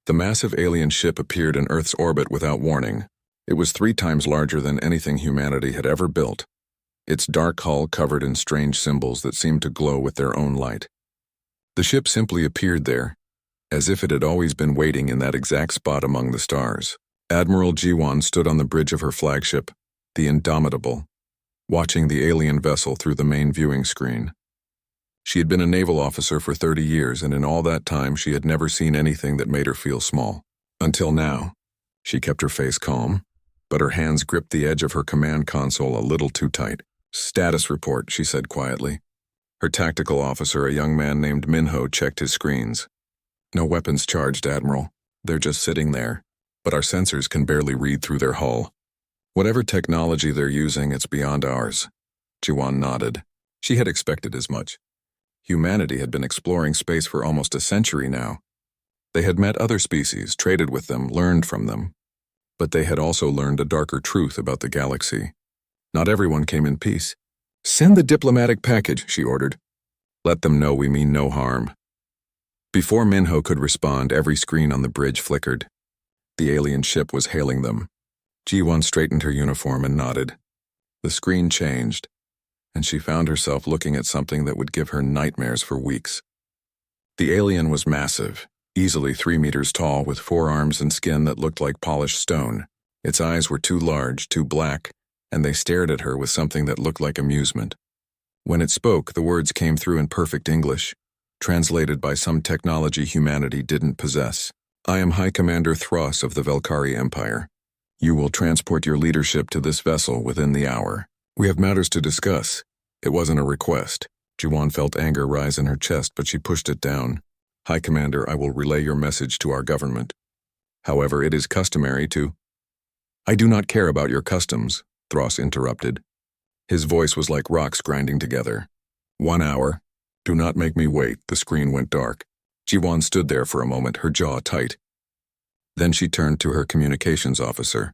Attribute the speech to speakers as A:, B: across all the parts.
A: The massive alien ship appeared in Earth's orbit without warning. It was 3 times larger than anything humanity had ever built, its dark hull covered in strange symbols that seemed to glow with their own light. The ship simply appeared there, as if it had always been waiting in that exact spot among the stars. Admiral Jiwan stood on the bridge of her flagship, the Indomitable, watching the alien vessel through the main viewing screen. She had been a naval officer for 30 years, and in all that time she had never seen anything that made her feel small. Until now. She kept her face calm, but her hands gripped the edge of her command console a little too tight. "Status report," she said quietly. Her tactical officer, a young man named Minho, checked his screens. "No weapons charged, Admiral. They're just sitting there, but our sensors can barely read through their hull. Whatever technology they're using, it's beyond ours." Jiwan nodded. She had expected as much. Humanity had been exploring space for almost a century now. They had met other species, traded with them, learned from them. But they had also learned a darker truth about the galaxy. Not everyone came in peace. "Send the diplomatic package," she ordered. "Let them know we mean no harm." Before Minho could respond, every screen on the bridge flickered. The alien ship was hailing them. Ji-won straightened her uniform and nodded. The screen changed, and she found herself looking at something that would give her nightmares for weeks. The alien was massive, easily 3 meters tall, with 4 arms and skin that looked like polished stone. Its eyes were too large, too black, and they stared at her with something that looked like amusement. When it spoke, the words came through in perfect English, translated by some technology humanity didn't possess. "I am High Commander Thros of the Velkari Empire. You will transport your leadership to this vessel within the hour. We have matters to discuss." It wasn't a request. Jiwan felt anger rise in her chest, but she pushed it down. "High Commander, I will relay your message to our government. However, it is customary to—" "I do not care about your customs," Thros interrupted. His voice was like rocks grinding together. "1 hour. Do not make me wait." The screen went dark. Jiwan stood there for a moment, her jaw tight. Then she turned to her communications officer.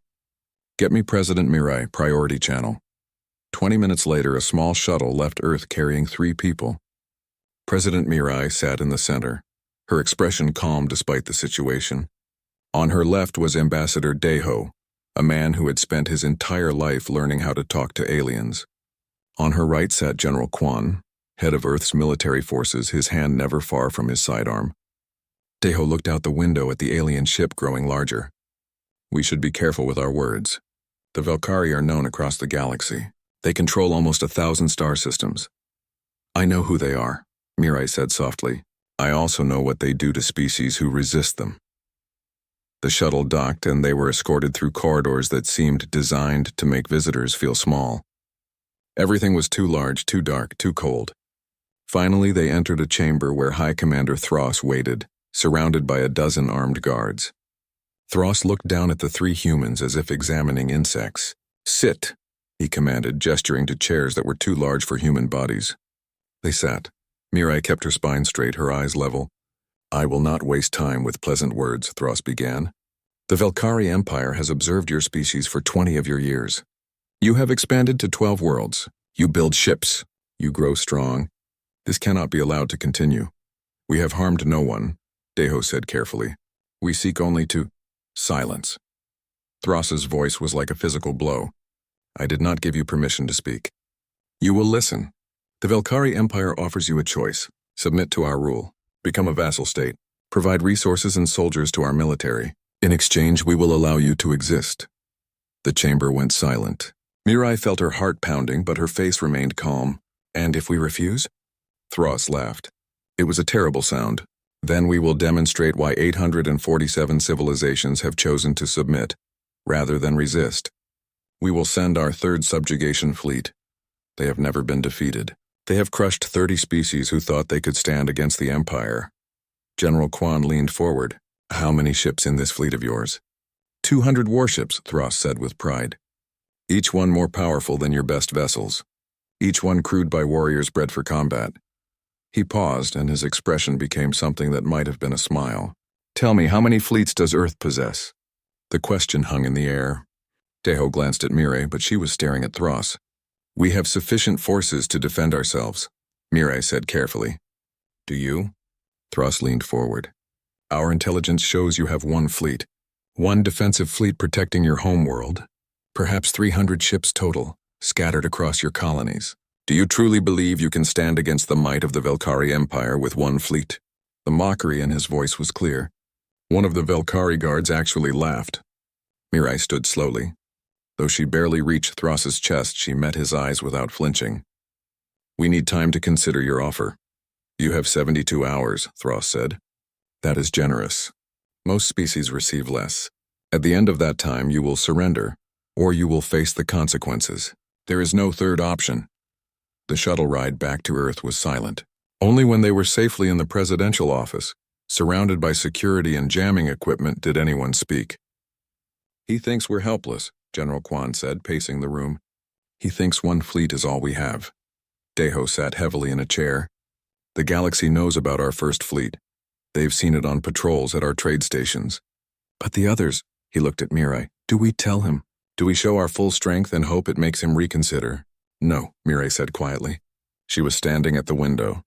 A: "Get me President Mirai, priority channel." 20 minutes later, a small shuttle left Earth carrying 3 people. President Mirai sat in the center, her expression calm despite the situation. On her left was Ambassador Daeho, a man who had spent his entire life learning how to talk to aliens. On her right sat General Quan, head of Earth's military forces, his hand never far from his sidearm. Daeho looked out the window at the alien ship growing larger. "We should be careful with our words. The Velkari are known across the galaxy. They control almost 1,000 star systems." "I know who they are," Mirai said softly. "I also know what they do to species who resist them." The shuttle docked, and they were escorted through corridors that seemed designed to make visitors feel small. Everything was too large, too dark, too cold. Finally, they entered a chamber where High Commander Thros waited, surrounded by a dozen armed guards. Thros looked down at the 3 humans as if examining insects. "Sit," he commanded, gesturing to chairs that were too large for human bodies. They sat. Mirai kept her spine straight, her eyes level. "I will not waste time with pleasant words," Thros began. "The Velkari Empire has observed your species for 20 of your years. You have expanded to 12 worlds. You build ships. You grow strong. This cannot be allowed to continue. We have harmed no one," Daeho said carefully. "We seek only to—" "Silence." Thros's voice was like a physical blow. "I did not give you permission to speak. You will listen. The Velkari Empire offers you a choice. Submit to our rule. Become a vassal state. Provide resources and soldiers to our military. In exchange, we will allow you to exist." The chamber went silent. Mirai felt her heart pounding, but her face remained calm. "And if we refuse?" Thros laughed. It was a terrible sound. "Then we will demonstrate why 847 civilizations have chosen to submit, rather than resist. We will send our 3rd subjugation fleet. They have never been defeated. They have crushed 30 species who thought they could stand against the Empire." General Quan leaned forward. "How many ships in this fleet of yours?" 200 warships, Thros said with pride. "Each one more powerful than your best vessels. Each one crewed by warriors bred for combat." He paused, and his expression became something that might have been a smile. "Tell me, how many fleets does Earth possess?" The question hung in the air. Daeho glanced at Mirai, but she was staring at Thros. "We have sufficient forces to defend ourselves," Mirai said carefully. "Do you?" Thros leaned forward. Our intelligence shows you have one fleet. One defensive fleet protecting your homeworld. Perhaps 300 ships total, scattered across your colonies. Do you truly believe you can stand against the might of the Velkhari Empire with one fleet? The mockery in his voice was clear. One of the Velkhari guards actually laughed. Mirai stood slowly. Though she barely reached Thros's chest, she met his eyes without flinching. We need time to consider your offer. You have 72 hours, Thros said. That is generous. Most species receive less. At the end of that time, you will surrender, or you will face the consequences. There is no third option. The shuttle ride back to Earth was silent. Only when they were safely in the presidential office, surrounded by security and jamming equipment, did anyone speak. He thinks we're helpless, General Quan said, pacing the room. He thinks one fleet is all we have. Deho sat heavily in a chair. The galaxy knows about our first fleet. They've seen it on patrols at our trade stations. But the others, he looked at Mirai. Do we tell him? Do we show our full strength and hope it makes him reconsider? No, Mirai said quietly. She was standing at the window,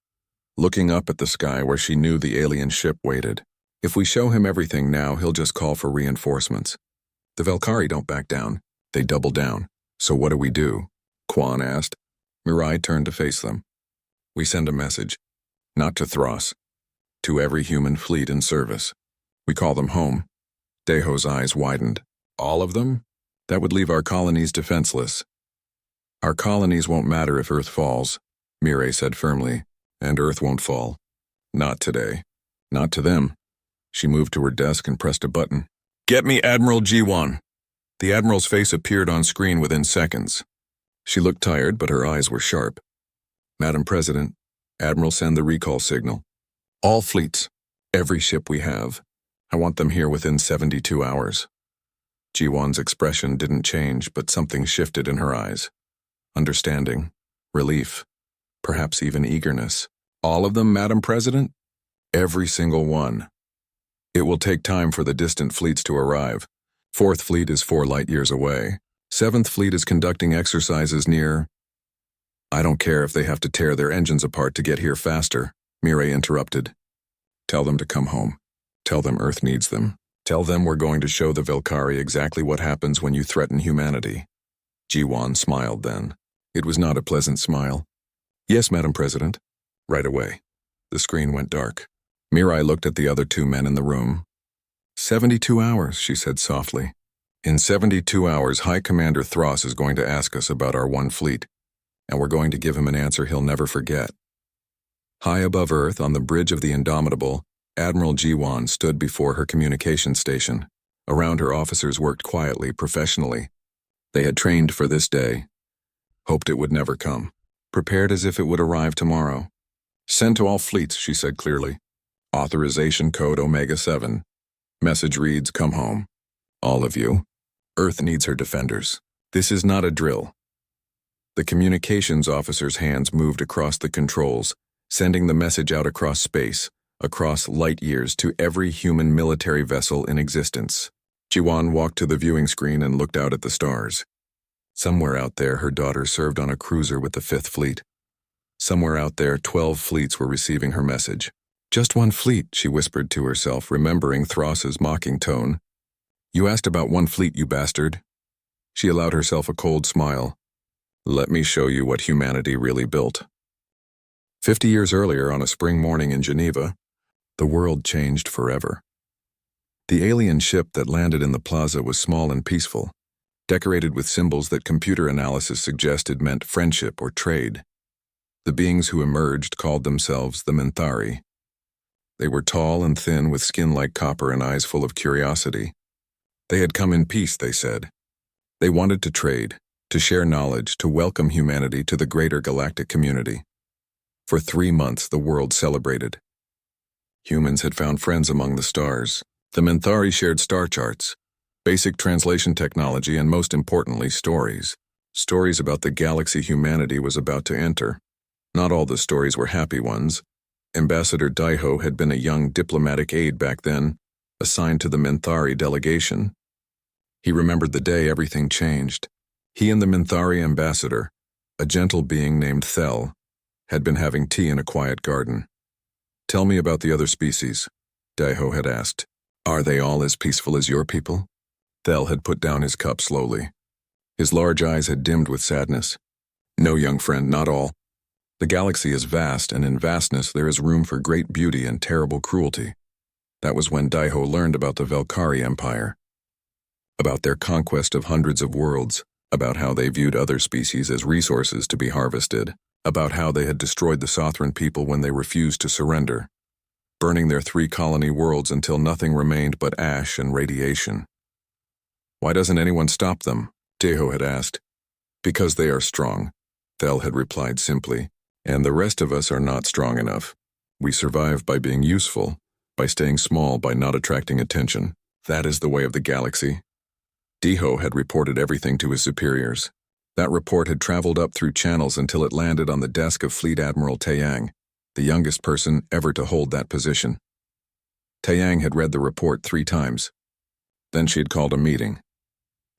A: looking up at the sky where she knew the alien ship waited. If we show him everything now, he'll just call for reinforcements. The Velkhari don't back down. They double down. So what do we do? Quan asked. Mirai turned to face them. We send a message. Not to Thros. To every human fleet in service. We call them home. Deho's eyes widened. All of them? That would leave our colonies defenseless. Our colonies won't matter if Earth falls, Mirai said firmly, and Earth won't fall. Not today. Not to them. She moved to her desk and pressed a button. Get me Admiral G1. The Admiral's face appeared on screen within seconds. She looked tired, but her eyes were sharp. Madam President, Admiral, send the recall signal. All fleets, every ship we have. I want them here within 72 hours. G1's expression didn't change, but something shifted in her eyes. Understanding, relief, perhaps even eagerness. All of them, Madam President? Every single one. It will take time for the distant fleets to arrive. 4th Fleet is 4 light years away. 7th Fleet is conducting exercises near... I don't care if they have to tear their engines apart to get here faster, Mirai interrupted. Tell them to come home. Tell them Earth needs them. Tell them we're going to show the Velkhari exactly what happens when you threaten humanity. G1 smiled then. It was not a pleasant smile. Yes, Madam President. Right away. The screen went dark. Mirai looked at the other 2 men in the room. 72 hours, she said softly. In 72 hours, High Commander Thros is going to ask us about our one fleet, and we're going to give him an answer he'll never forget. High above Earth, on the bridge of the Indomitable, Admiral G1 stood before her communication station. Around her, officers worked quietly, professionally. They had trained for this day, hoped it would never come, prepared as if it would arrive tomorrow. Send to all fleets, she said clearly. Authorization code Omega-7. Message reads, come home. All of you. Earth needs her defenders. This is not a drill. The communications officer's hands moved across the controls, sending the message out across space, across light years to every human military vessel in existence. Jiwan walked to the viewing screen and looked out at the stars. Somewhere out there, her daughter served on a cruiser with the 5th Fleet. Somewhere out there, 12 fleets were receiving her message. Just one fleet, she whispered to herself, remembering Thros's mocking tone. You asked about one fleet, you bastard. She allowed herself a cold smile. Let me show you what humanity really built. 50 years earlier, on a spring morning in Geneva, the world changed forever. The alien ship that landed in the plaza was small and peaceful, decorated with symbols that computer analysis suggested meant friendship or trade. The beings who emerged called themselves the Minthari. They were tall and thin with skin like copper and eyes full of curiosity. They had come in peace, they said. They wanted to trade, to share knowledge, to welcome humanity to the greater galactic community. For 3 months, the world celebrated. Humans had found friends among the stars. The Minthari shared star charts, basic translation technology, and most importantly, stories. Stories about the galaxy humanity was about to enter. Not all the stories were happy ones. Ambassador Daiho had been a young diplomatic aide back then, assigned to the Minthari delegation. He remembered the day everything changed. He and the Minthari ambassador, a gentle being named Thel, had been having tea in a quiet garden. Tell me about the other species. Daiho had asked. Are they all as peaceful as your people? Thel had put down his cup slowly. His large eyes had dimmed with sadness. No, young friend, not all. The galaxy is vast, and in vastness there is room for great beauty and terrible cruelty. That was when Daiho learned about the Velkari Empire, about their conquest of hundreds of worlds, about how they viewed other species as resources to be harvested, about how they had destroyed the Sothran people when they refused to surrender, burning their 3 colony worlds until nothing remained but ash and radiation. Why doesn't anyone stop them? Daiho had asked. Because they are strong, Thel had replied simply, and the rest of us are not strong enough. We survive by being useful, by staying small, by not attracting attention. That is the way of the galaxy. Daiho had reported everything to his superiors. That report had traveled up through channels until it landed on the desk of Fleet Admiral Taeyang, the youngest person ever to hold that position. Taeyang had read the report 3 times. Then she had called a meeting.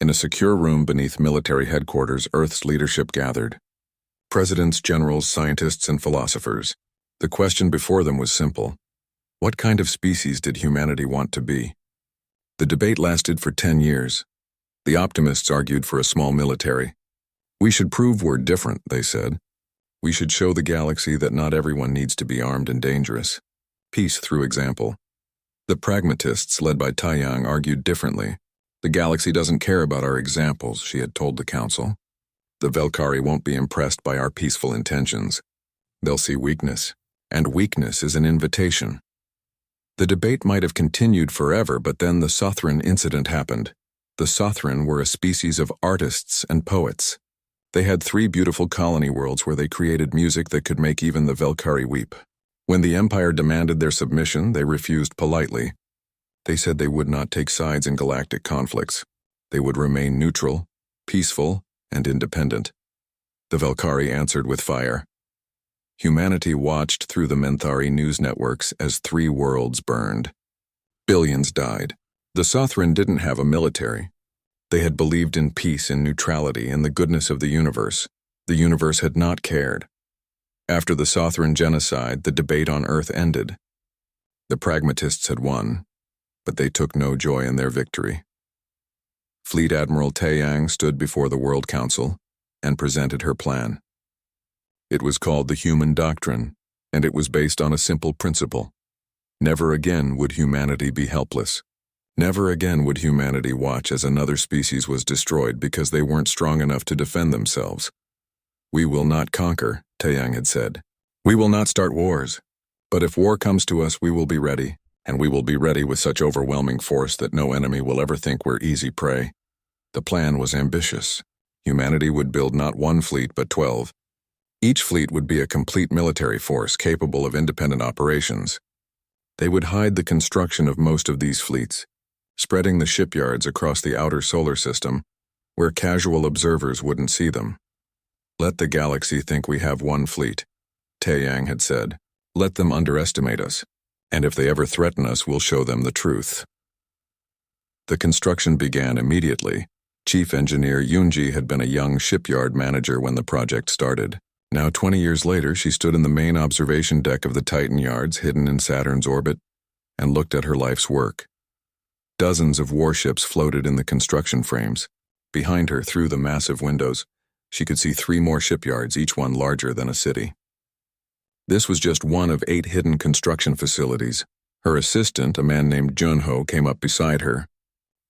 A: In a secure room beneath military headquarters, Earth's leadership gathered. Presidents, generals, scientists, and philosophers. The question before them was simple. What kind of species did humanity want to be? The debate lasted for 10 years. The optimists argued for a small military. We should prove we're different, they said. We should show the galaxy that not everyone needs to be armed and dangerous. Peace through example. The pragmatists, led by Taeyang, argued differently. The galaxy doesn't care about our examples, she had told the council. The Velkari won't be impressed by our peaceful intentions. They'll see weakness, and weakness is an invitation. The debate might have continued forever, but then the Sothran incident happened. The Sothran were a species of artists and poets. They had 3 beautiful colony worlds where they created music that could make even the Velkari weep. When the Empire demanded their submission, they refused politely. They said they would not take sides in galactic conflicts. They would remain neutral, peaceful, and independent. The Velkari answered with fire. Humanity watched through the Menthari news networks as 3 worlds burned. Billions died. The Sothran didn't have a military. They had believed in peace and neutrality and the goodness of the universe. The universe had not cared. After the Sothran genocide, the debate on Earth ended. The pragmatists had won, but they took no joy in their victory. Fleet Admiral Taeyang stood before the World Council and presented her plan. It was called the Human Doctrine, and it was based on a simple principle. Never again would humanity be helpless. Never again would humanity watch as another species was destroyed because they weren't strong enough to defend themselves. We will not conquer, Taeyang had said. We will not start wars. But if war comes to us, we will be ready, and we will be ready with such overwhelming force that no enemy will ever think we're easy prey. The plan was ambitious. Humanity would build not 1 fleet, but 12. Each fleet would be a complete military force capable of independent operations. They would hide the construction of most of these fleets, spreading the shipyards across the outer solar system, where casual observers wouldn't see them. Let the galaxy think we have 1 fleet, Taeyang had said. Let them underestimate us, and if they ever threaten us, we'll show them the truth. The construction began immediately. Chief Engineer Yunji had been a young shipyard manager when the project started. Now 20 years later, she stood in the main observation deck of the Titan yards hidden in Saturn's orbit and looked at her life's work. Dozens of warships floated in the construction frames. Behind her, through the massive windows, she could see 3 more shipyards, each one larger than a city. This was just one of 8 hidden construction facilities. Her assistant, a man named Junho, came up beside her.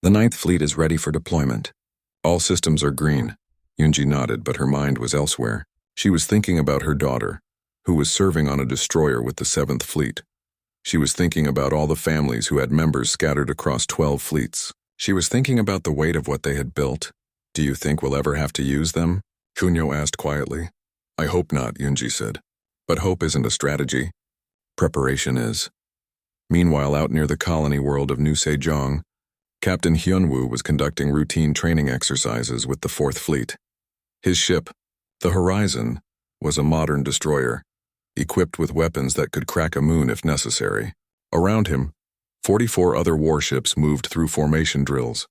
A: The 9th Fleet is ready for deployment. All systems are green. Yunji nodded, but her mind was elsewhere. She was thinking about her daughter, who was serving on a destroyer with the 7th Fleet. She was thinking about all the families who had members scattered across 12 fleets. She was thinking about the weight of what they had built. Do you think we'll ever have to use them? Kunio asked quietly. I hope not, Yunji said. But hope isn't a strategy. Preparation is. Meanwhile, out near the colony world of New Sejong, Captain Hyunwoo was conducting routine training exercises with the 4th Fleet. His ship, the Horizon, was a modern destroyer, equipped with weapons that could crack a moon if necessary. Around him, 44 other warships moved through formation drills.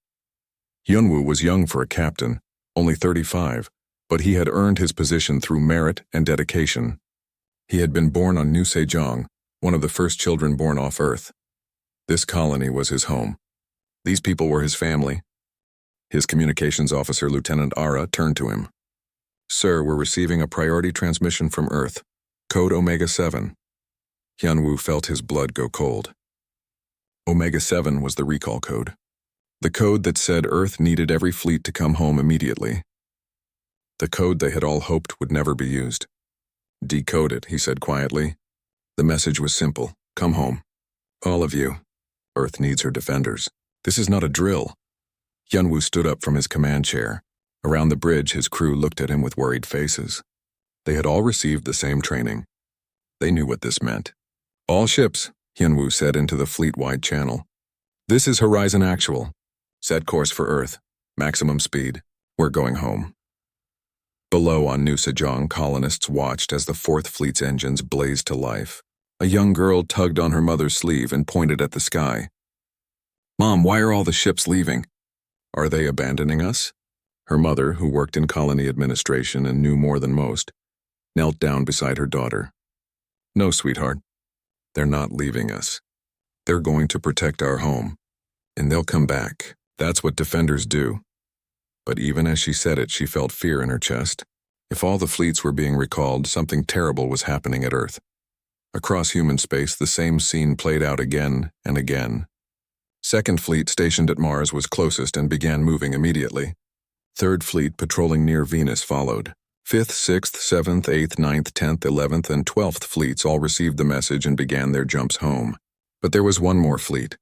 A: Hyunwoo was young for a captain, only 35, but he had earned his position through merit and dedication. He had been born on New Sejong, one of the first children born off Earth. This colony was his home. These people were his family. His communications officer, Lieutenant Ara, turned to him. "Sir, we're receiving a priority transmission from Earth. Code Omega-7. Hyunwoo felt his blood go cold. Omega-7 was the recall code. The code that said Earth needed every fleet to come home immediately. The code they had all hoped would never be used. "Decode it," he said quietly. The message was simple. "Come home. All of you. Earth needs her defenders. This is not a drill." Hyunwoo stood up from his command chair. Around the bridge, his crew looked at him with worried faces. They had all received the same training. They knew what this meant. "All ships," Hyunwoo said into the fleet-wide channel. "This is Horizon Actual. Set course for Earth. Maximum speed. We're going home." Below on New Sejong, colonists watched as the Fourth Fleet's engines blazed to life. A young girl tugged on her mother's sleeve and pointed at the sky. "Mom, why are all the ships leaving? Are they abandoning us?" Her mother, who worked in colony administration and knew more than most, knelt down beside her daughter. "No, sweetheart. They're not leaving us. They're going to protect our home. And they'll come back. That's what defenders do." But even as she said it, she felt fear in her chest. If all the fleets were being recalled, something terrible was happening at Earth. Across human space, the same scene played out again and again. Second Fleet, stationed at Mars, was closest and began moving immediately. Third Fleet, patrolling near Venus, followed. Fifth, Sixth, Seventh, Eighth, Ninth, 10th, 11th, and 12th Fleets all received the message and began their jumps home. But there was one more fleet.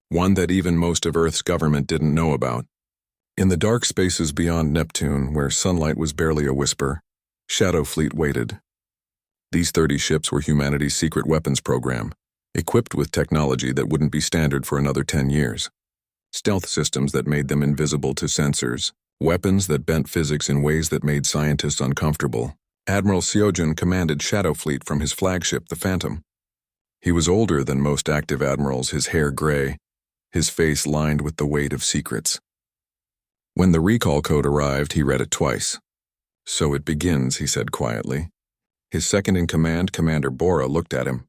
A: One that even most of Earth's government didn't know about. In the dark spaces beyond Neptune, where sunlight was barely a whisper, Shadow Fleet waited. These 30 ships were humanity's secret weapons program, equipped with technology that wouldn't be standard for another 10 years. Stealth systems that made them invisible to sensors, weapons that bent physics in ways that made scientists uncomfortable. Admiral Seojun commanded Shadow Fleet from his flagship, the Phantom. He was older than most active admirals, his hair gray, his face lined with the weight of secrets. When the recall code arrived, he read it twice. "So it begins," he said quietly. His second-in-command, Commander Bora, looked at him.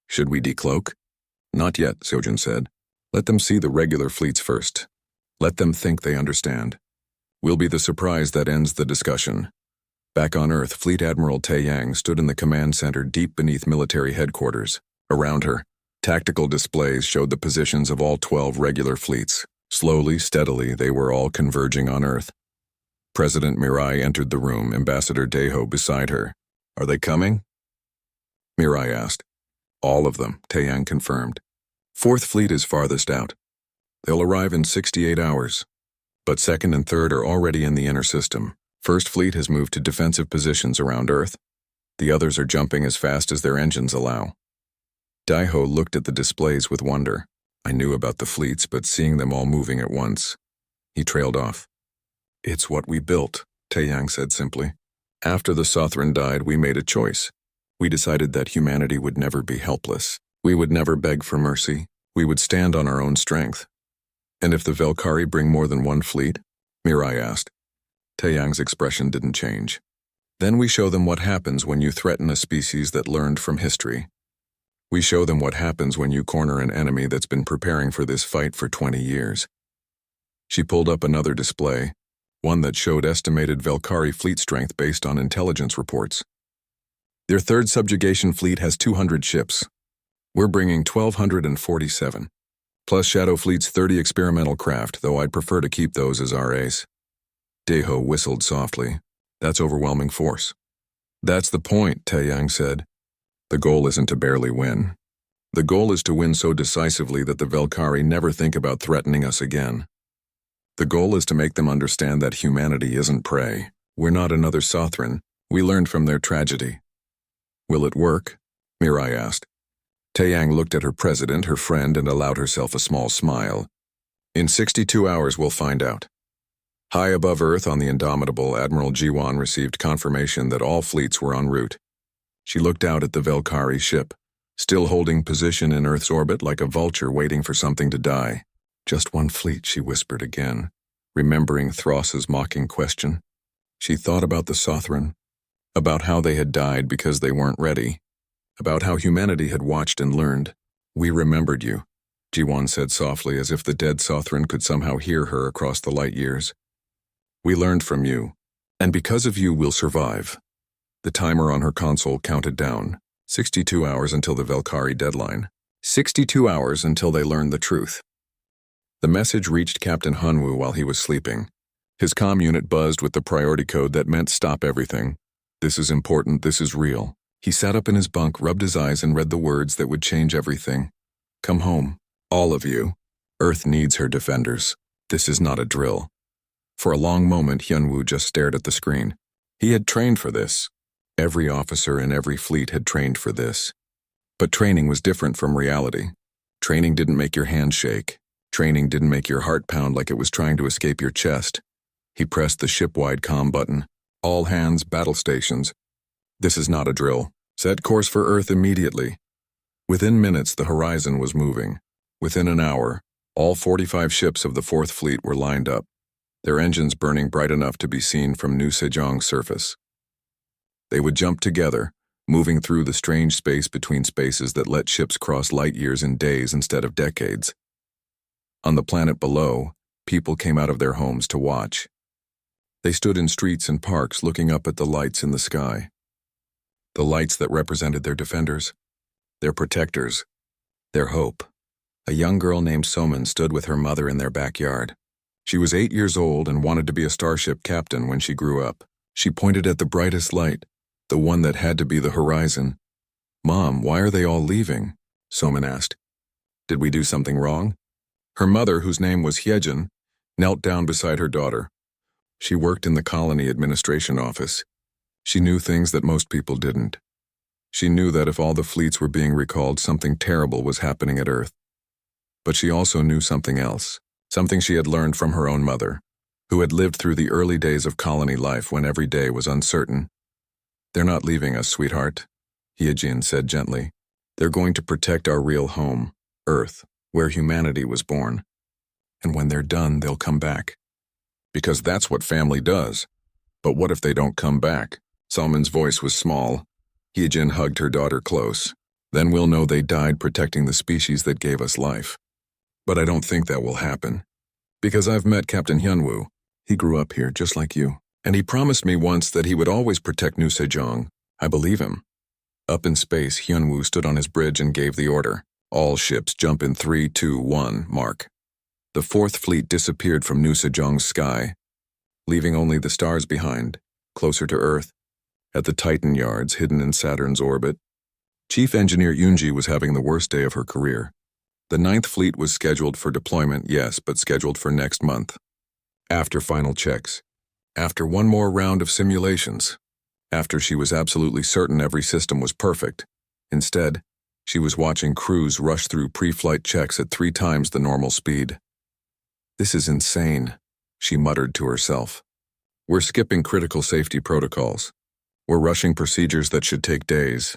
A: "Should we decloak?" "Not yet," Seojun said. "Let them see the regular fleets first. Let them think they understand. We'll be the surprise that ends the discussion." Back on Earth, Fleet Admiral Taeyang stood in the command center deep beneath military headquarters. Around her, tactical displays showed the positions of all 12 regular fleets. Slowly, steadily, they were all converging on Earth. President Mirai entered the room, Ambassador Daeho beside her. "Are they coming?" Mirai asked. "All of them," Taeyang confirmed. Fourth Fleet is farthest out. They'll arrive in 68 hours. But Second and Third are already in the inner system. First Fleet has moved to defensive positions around Earth. The others are jumping as fast as their engines allow. Daeho looked at the displays with wonder. "I knew about the fleets, but seeing them all moving at once." He trailed off. "It's what we built," Taeyang said simply. "After the Sothran died, we made a choice. We decided that humanity would never be helpless. We would never beg for mercy. We would stand on our own strength." "And if the Velkari bring more than one fleet?" Mirai asked. Taeyang's expression didn't change. "Then we show them what happens when you threaten a species that learned from history. We show them what happens when you corner an enemy that's been preparing for this fight for 20 years. She pulled up another display, one that showed estimated Velkari fleet strength based on intelligence reports. "Their third subjugation fleet has 200 ships. We're bringing 1,247. Plus Shadow Fleet's 30 experimental craft, though I'd prefer to keep those as our ace." Daeho whistled softly. "That's overwhelming force." "That's the point," Taeyang said. "The goal isn't to barely win. The goal is to win so decisively that the Velkari never think about threatening us again. The goal is to make them understand that humanity isn't prey. We're not another Sothran. We learned from their tragedy." "Will it work?" Mirai asked. Taeyang looked at her president, her friend, and allowed herself a small smile. "In 62 hours we'll find out." High above Earth on the Indomitable, Admiral Jiwan received confirmation that all fleets were en route. She looked out at the Velkari ship, still holding position in Earth's orbit like a vulture waiting for something to die. "Just one fleet," she whispered again, remembering Thross's mocking question. She thought about the Sothran, about how they had died because they weren't ready, about how humanity had watched and learned. "We remembered you," Ji-won said softly, as if the dead Sothran could somehow hear her across the light years. We learned from you, and because of you we'll survive. The timer on her console counted down. 62 hours until the Velkari deadline. 62 hours until they learned the truth. The message reached Captain Hunwoo while he was sleeping. His comm unit buzzed with the priority code that meant stop everything. This is important, this is real. He sat up in his bunk, rubbed his eyes, and read the words that would change everything. Come home, all of you. Earth needs her defenders. This is not a drill. For a long moment, Hyunwoo just stared at the screen. He had trained for this. Every officer in every fleet had trained for this. But training was different from reality. Training didn't make your hands shake. Training didn't make your heart pound like it was trying to escape your chest. He pressed the ship-wide comm button. All hands, battle stations. This is not a drill. Set course for Earth immediately. Within minutes, the horizon was moving. Within an hour, all 45 ships of the 4th Fleet were lined up, their engines burning bright enough to be seen from New Sejong's surface. They would jump together, moving through the strange space between spaces that let ships cross light years in days instead of decades. On the planet below, people came out of their homes to watch. They stood in streets and parks looking up at the lights in the sky. The lights that represented their defenders, their protectors, their hope. A young girl named Somin stood with her mother in their backyard. She was 8 years old and wanted to be a starship captain when she grew up. She pointed at the brightest light, the one that had to be the horizon. Mom, why are they all leaving? Somin asked. Did we do something wrong? Her mother, whose name was Hyejin, knelt down beside her daughter. She worked in the colony administration office. She knew things that most people didn't. She knew that if all the fleets were being recalled, something terrible was happening at Earth. But she also knew something else, something she had learned from her own mother, who had lived through the early days of colony life when every day was uncertain. They're not leaving us, sweetheart, Hyejin said gently. They're going to protect our real home, Earth, where humanity was born. And when they're done, they'll come back. Because that's what family does. But what if they don't come back? Salman's voice was small. Hyejin hugged her daughter close. Then we'll know they died protecting the species that gave us life. But I don't think that will happen. Because I've met Captain Hyunwoo. He grew up here just like you. And he promised me once that he would always protect New Sejong. I believe him. Up in space, Hyunwoo stood on his bridge and gave the order. All ships jump in 3, 2, 1, mark. The 4th Fleet disappeared from New Sejong's sky, leaving only the stars behind, closer to Earth, at the Titan yards hidden in Saturn's orbit. Chief Engineer Yoonji was having the worst day of her career. The 9th Fleet was scheduled for deployment, yes, but scheduled for next month. After final checks. After one more round of simulations. After she was absolutely certain every system was perfect. Instead, she was watching crews rush through pre-flight checks at 3 times the normal speed. This is insane, she muttered to herself. We're skipping critical safety protocols. We're rushing procedures that should take days.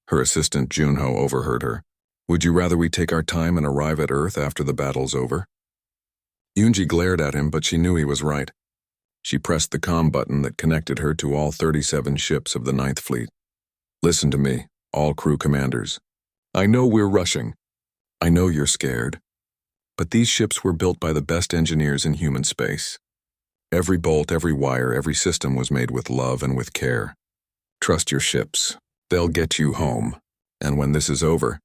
A: Her assistant Junho overheard her. Would you rather we take our time and arrive at Earth after the battle's over? Yoonji glared at him, but she knew he was right. She pressed the comm button that connected her to all 37 ships of the 9th Fleet. Listen to me, all crew commanders. I know we're rushing. I know you're scared. But these ships were built by the best engineers in human space. Every bolt, every wire, every system was made with love and with care. Trust your ships. They'll get you home. And when this is over,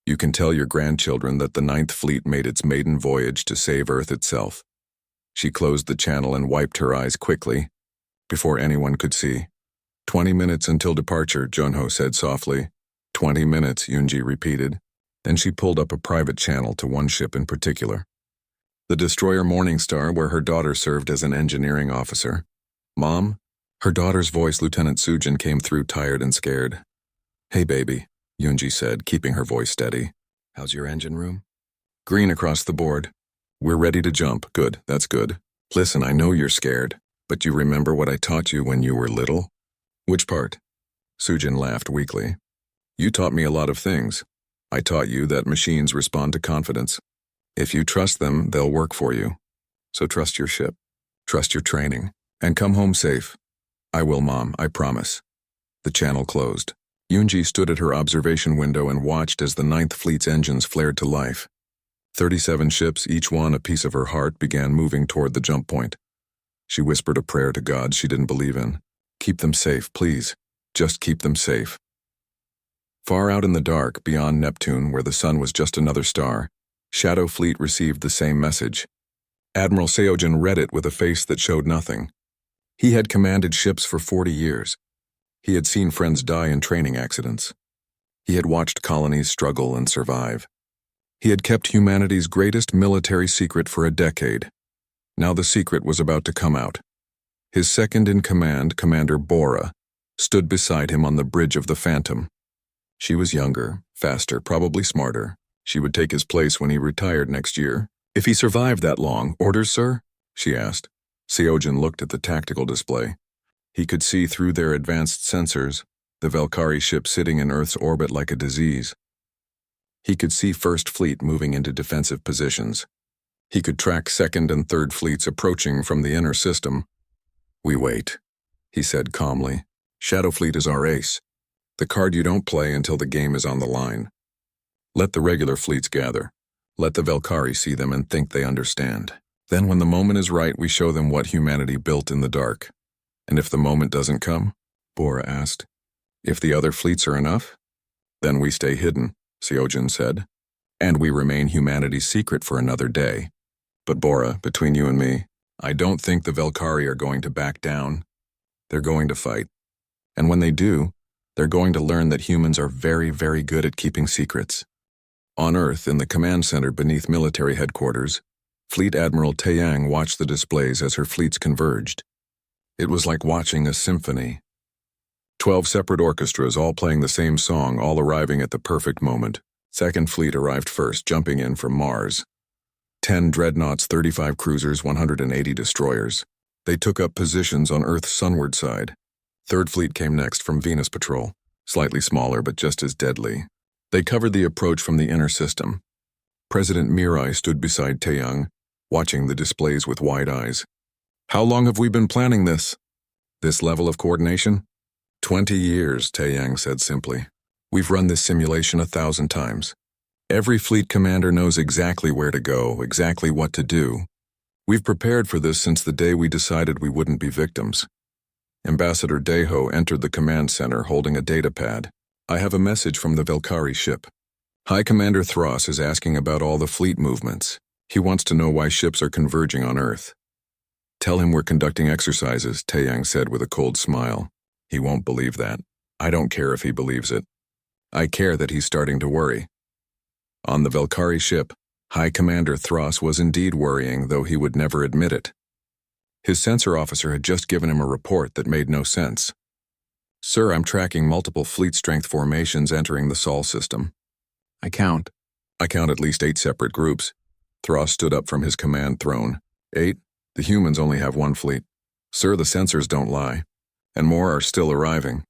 A: you can tell your grandchildren that the 9th Fleet made its maiden voyage to save Earth itself. She closed the channel and wiped her eyes quickly, before anyone could see. 20 minutes until departure, Junho said softly. 20 minutes, Yoonji repeated. Then she pulled up a private channel to one ship in particular. The destroyer Morningstar, where her daughter served as an engineering officer. Mom? Her daughter's voice, Lieutenant Sujin, came through tired and scared. Hey baby, Yoonji said, keeping her voice steady. How's your engine room? Green across the board. We're ready to jump. Good, that's good. Listen, I know you're scared, but you remember what I taught you when you were little? Which part? Sujin laughed weakly. You taught me a lot of things. I taught you that machines respond to confidence. If you trust them, they'll work for you. So trust your ship, trust your training, and come home safe. I will, Mom, I promise. The channel closed. Yoonji stood at her observation window and watched as the 9th Fleet's engines flared to life. 37 ships, each one a piece of her heart, began moving toward the jump point. She whispered a prayer to God she didn't believe in. Keep them safe, please. Just keep them safe. Far out in the dark, beyond Neptune, where the sun was just another star, Shadow Fleet received the same message. Admiral Seojin read it with a face that showed nothing. He had commanded ships for 40 years. He had seen friends die in training accidents. He had watched colonies struggle and survive. He had kept humanity's greatest military secret for a decade. Now the secret was about to come out. His second-in-command, Commander Bora, stood beside him on the bridge of the Phantom. She was younger, faster, probably smarter. She would take his place when he retired next year. If he survived that long, orders, sir? She asked. Seojin looked at the tactical display. He could see through their advanced sensors, the Valkyrie ship sitting in Earth's orbit like a disease. He could see First Fleet moving into defensive positions. He could track Second and Third Fleets approaching from the inner system. We wait, he said calmly. Shadow Fleet is our ace. The card you don't play until the game is on the line. Let the regular fleets gather. Let the Valkyrie see them and think they understand. Then when the moment is right, we show them what humanity built in the dark. And if the moment doesn't come? Bora asked. If the other fleets are enough? Then we stay hidden, Seojin said. And we remain humanity's secret for another day. But Bora, between you and me, I don't think the Valkyrie are going to back down. They're going to fight. And when they do, they're going to learn that humans are very, very good at keeping secrets. On Earth, in the command center beneath military headquarters, Fleet Admiral Taeyang watched the displays as her fleets converged. It was like watching a symphony. 12 separate orchestras all playing the same song, all arriving at the perfect moment. Second Fleet arrived first, jumping in from Mars. 10 dreadnoughts, 35 cruisers, 180 destroyers. They took up positions on Earth's sunward side. Third Fleet came next from Venus Patrol, slightly smaller but just as deadly. They covered the approach from the inner system. President Mirai stood beside Taeyang, watching the displays with wide eyes. How long have we been planning this? This level of coordination? 20 years, Taeyang said simply. We've run this simulation 1,000 times. Every fleet commander knows exactly where to go, exactly what to do. We've prepared for this since the day we decided we wouldn't be victims. Ambassador Daeho entered the command center holding a data pad. I have a message from the Valkyrie ship. High Commander Thros is asking about all the fleet movements. He wants to know why ships are converging on Earth. Tell him we're conducting exercises, Taeyang said with a cold smile. He won't believe that. I don't care if he believes it. I care that he's starting to worry. On the Valkyrie ship, High Commander Thros was indeed worrying, though he would never admit it. His sensor officer had just given him a report that made no sense. Sir, I'm tracking multiple fleet strength formations entering the Sol system. I count at least 8 separate groups. Thros stood up from his command throne. 8? The humans only have 1 fleet. Sir, the sensors don't lie. And more are still arriving.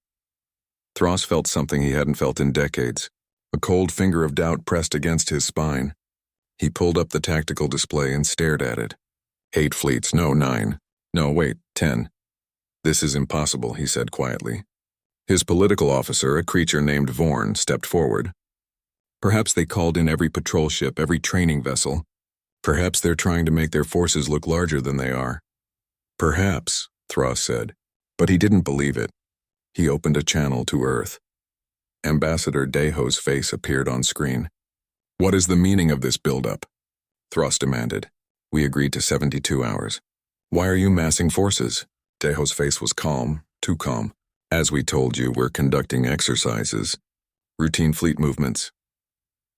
A: Thros felt something he hadn't felt in decades. A cold finger of doubt pressed against his spine. He pulled up the tactical display and stared at it. 8 fleets, no, 9. No, wait, 10. This is impossible, he said quietly. His political officer, a creature named Vorn, stepped forward. Perhaps they called in every patrol ship, every training vessel. Perhaps they're trying to make their forces look larger than they are. Perhaps, Thros said, but he didn't believe it. He opened a channel to Earth. Ambassador Daeho's face appeared on screen. What is the meaning of this buildup? Thros demanded. We agreed to 72 hours. Why are you massing forces? Daeho's face was calm, too calm. As we told you, we're conducting exercises. Routine fleet movements.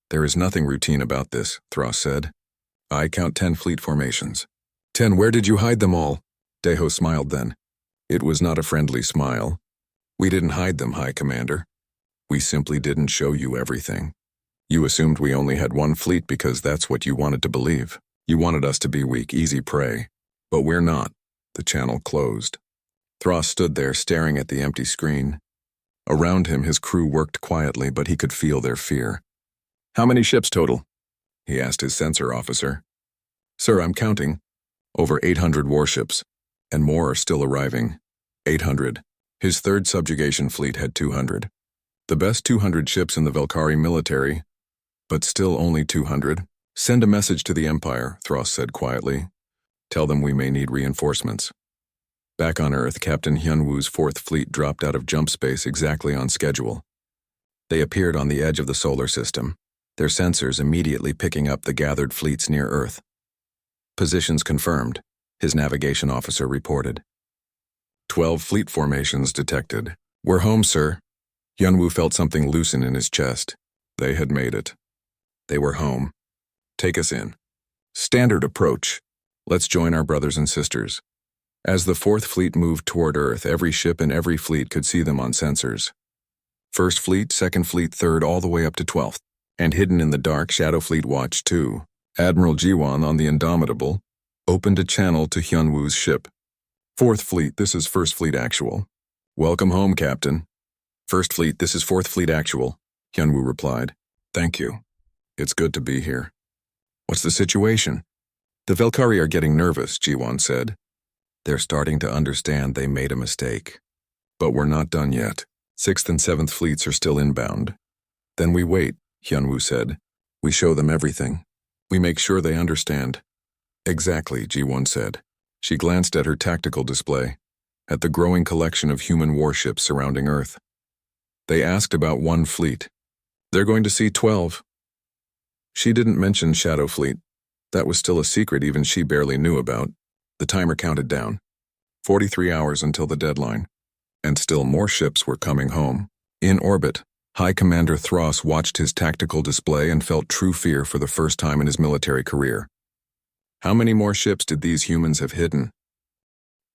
A: There is nothing routine about this, Thros said. I count 10 fleet formations. 10, where did you hide them all? Daeho smiled then. It was not a friendly smile. We didn't hide them, High Commander. We simply didn't show you everything. You assumed we only had 1 fleet because that's what you wanted to believe. You wanted us to be weak, easy prey. But we're not. The channel closed. Thros stood there staring at the empty screen. Around him, his crew worked quietly, but he could feel their fear. How many ships total? He asked his sensor officer. Sir, I'm counting. Over 800 warships. And more are still arriving. 800. His third subjugation fleet had 200. The best 200 ships in the Valkyrie military, but still only 200. Send a message to the Empire, Thros said quietly. Tell them we may need reinforcements. Back on Earth, Captain Hyunwoo's Fourth Fleet dropped out of jump space exactly on schedule. They appeared on the edge of the solar system, their sensors immediately picking up the gathered fleets near Earth. Positions confirmed, his navigation officer reported. 12 fleet formations detected. We're home, sir. Hyunwoo felt something loosen in his chest. They had made it. They were home. Take us in. Standard approach. Let's join our brothers and sisters. As the Fourth Fleet moved toward Earth, every ship in every fleet could see them on sensors. First Fleet, Second Fleet, Third, all the way up to 12th. And hidden in the dark, Shadow Fleet watched too. Admiral Jiwon on the Indomitable opened a channel to Hyunwoo's ship. Fourth Fleet, this is First Fleet Actual. Welcome home, Captain. First Fleet, this is Fourth Fleet Actual, Hyunwoo replied. Thank you. It's good to be here. What's the situation? The Velkari are getting nervous, Jiwon said. They're starting to understand they made a mistake. But we're not done yet. 6th and 7th Fleets are still inbound. Then we wait, Hyunwoo said. We show them everything. We make sure they understand. Exactly, Jiwon said. She glanced at her tactical display, at the growing collection of human warships surrounding Earth. They asked about one fleet. They're going to see 12. She didn't mention Shadow Fleet. That was still a secret even she barely knew about. The timer counted down. 43 hours until the deadline. And still more ships were coming home. In orbit, High Commander Thros watched his tactical display and felt true fear for the first time in his military career. How many more ships did these humans have hidden?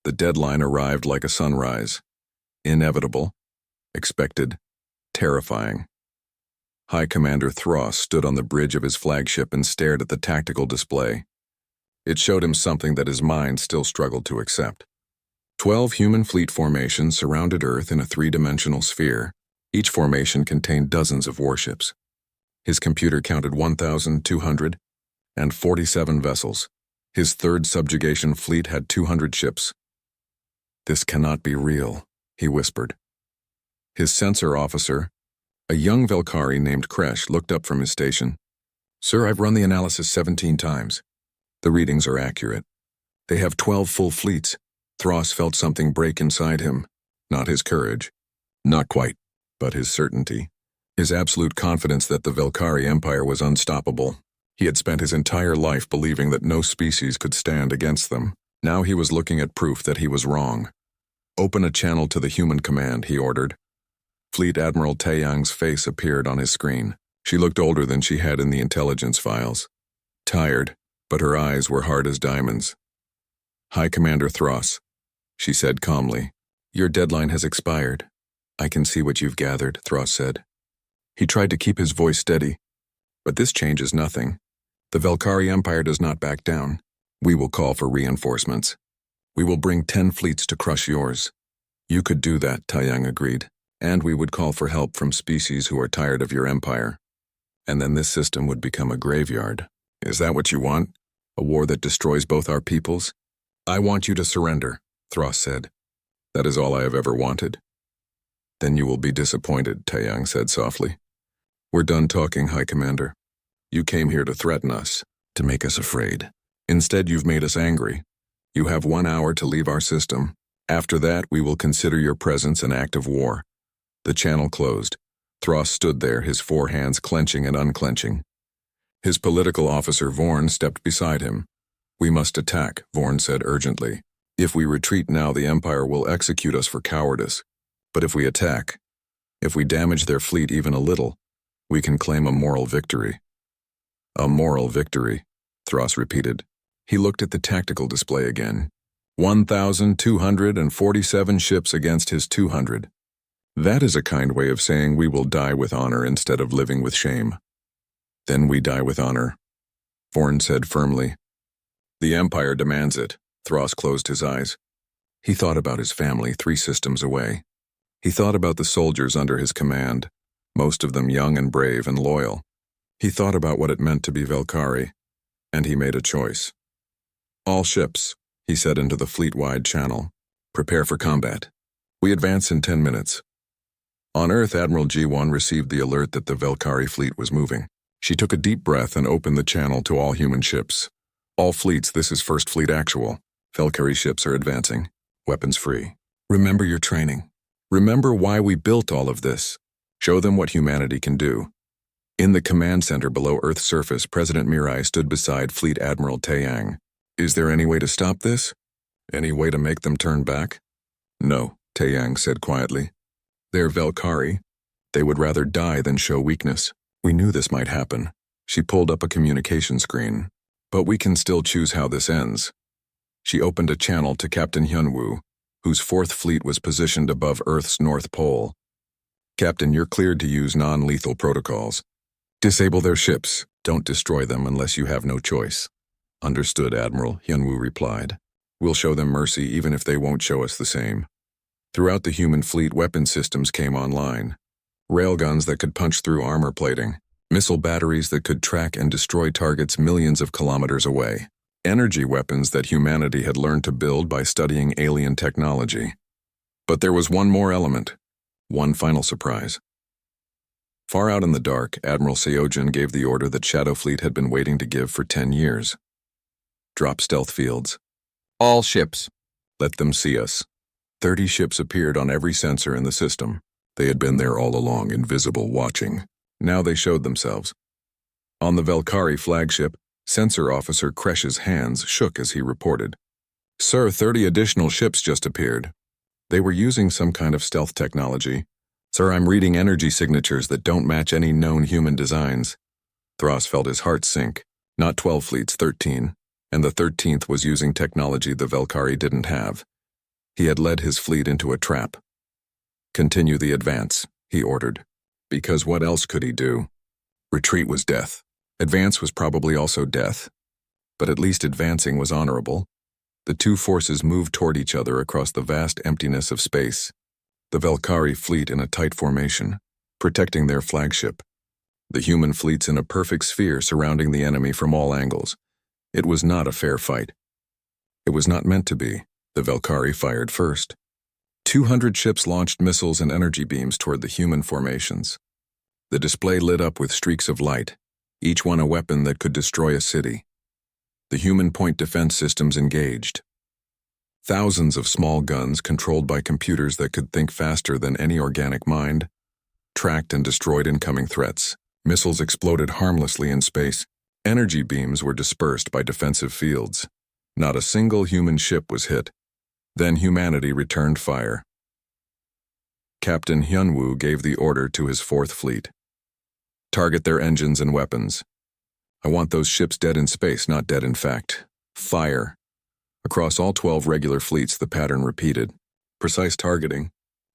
A: The deadline arrived like a sunrise. Inevitable, expected, terrifying. High Commander Thros stood on the bridge of his flagship and stared at the tactical display. It showed him something that his mind still struggled to accept. 12 human fleet formations surrounded Earth in a three-dimensional sphere. Each formation contained dozens of warships. His computer counted 1,247 vessels. His third subjugation fleet had 200 ships. This cannot be real, he whispered. His sensor officer, a young Velkari named Kresh, looked up from his station. Sir, I've run the analysis 17 times. The readings are accurate. They have 12 full fleets. Thros felt something break inside him. Not his courage. Not quite. But his certainty. His absolute confidence that the Velkari Empire was unstoppable. He had spent his entire life believing that no species could stand against them. Now he was looking at proof that he was wrong. Open a channel to the human command, he ordered. Fleet Admiral Taeyang's face appeared on his screen. She looked older than she had in the intelligence files. Tired, but her eyes were hard as diamonds. High Commander Thros, she said calmly. Your deadline has expired. I can see what you've gathered, Thros said. He tried to keep his voice steady. But this changes nothing. The Velkari Empire does not back down. We will call for reinforcements. We will bring 10 fleets to crush yours. You could do that, Taeyang agreed. And we would call for help from species who are tired of your empire. And then this system would become a graveyard. Is that what you want? A war that destroys both our peoples? I want you to surrender, Thros said. That is all I have ever wanted. Then you will be disappointed, Taeyang said softly. We're done talking, High Commander. You came here to threaten us, to make us afraid. Instead, you've made us angry. You have 1 hour to leave our system. After that, we will consider your presence an act of war. The channel closed. Thros stood there, his 4 hands clenching and unclenching. His political officer, Vorn, stepped beside him. We must attack, Vorn said urgently. If we retreat now, the Empire will execute us for cowardice. But if we attack, if we damage their fleet even a little, we can claim a moral victory. A moral victory, Thros repeated. He looked at the tactical display again. 1,247 ships against his 200. That is a kind way of saying we will die with honor instead of living with shame. Then we die with honor, Vorn said firmly. The Empire demands it. Thros closed his eyes. He thought about his family 3 systems away. He thought about the soldiers under his command, most of them young and brave and loyal. He thought about what it meant to be Velkari, and he made a choice. All ships, he said into the fleet-wide channel. Prepare for combat. We advance in 10 minutes. On Earth, Admiral Jiwon received the alert that the Velkari fleet was moving. She took a deep breath and opened the channel to all human ships. All fleets, this is First Fleet Actual. Valkyrie ships are advancing. Weapons free. Remember your training. Remember why we built all of this. Show them what humanity can do. In the command center below Earth's surface, President Mirai stood beside Fleet Admiral Taeyang. Is there any way to stop this? Any way to make them turn back? No, Taeyang said quietly. They're Valkyrie. They would rather die than show weakness. We knew this might happen. She pulled up a communication screen. But we can still choose how this ends. She opened a channel to Captain Hyunwoo, whose fourth fleet was positioned above Earth's North Pole. Captain, you're cleared to use non-lethal protocols. Disable their ships. Don't destroy them unless you have no choice. Understood, Admiral, Hyunwoo replied. We'll show them mercy even if they won't show us the same. Throughout the human fleet, weapon systems came online. Railguns that could punch through armor plating. Missile batteries that could track and destroy targets millions of kilometers away. Energy weapons that humanity had learned to build by studying alien technology. But there was one more element. One final surprise. Far out in the dark, Admiral Seojin gave the order that Shadow Fleet had been waiting to give for 10 years. Drop stealth fields. All ships. Let them see us. 30 ships appeared on every sensor in the system. They had been there all along, invisible, watching. Now they showed themselves. On the Valkyrie flagship, Sensor Officer Kresh's hands shook as he reported. Sir, 30 additional ships just appeared. They were using some kind of stealth technology. Sir, I'm reading energy signatures that don't match any known human designs. Thras felt his heart sink. Not 12 fleets, 13. And the 13th was using technology the Valkyrie didn't have. He had led his fleet into a trap. Continue the advance, he ordered. Because what else could he do? Retreat was death. Advance was probably also death. But at least advancing was honorable. The two forces moved toward each other across the vast emptiness of space. The Valkyrie fleet in a tight formation, protecting their flagship. The human fleets in a perfect sphere surrounding the enemy from all angles. It was not a fair fight. It was not meant to be. The Valkyrie fired first. 200 ships launched missiles and energy beams toward the human formations. The display lit up with streaks of light, each one a weapon that could destroy a city. The human point defense systems engaged. Thousands of small guns controlled by computers that could think faster than any organic mind, tracked and destroyed incoming threats. Missiles exploded harmlessly in space. Energy beams were dispersed by defensive fields. Not a single human ship was hit. Then humanity returned fire. Captain Hyunwoo gave the order to his fourth fleet. Target their engines and weapons. I want those ships dead in space, not dead in fact. Fire. Across all 12 regular fleets, the pattern repeated. Precise targeting.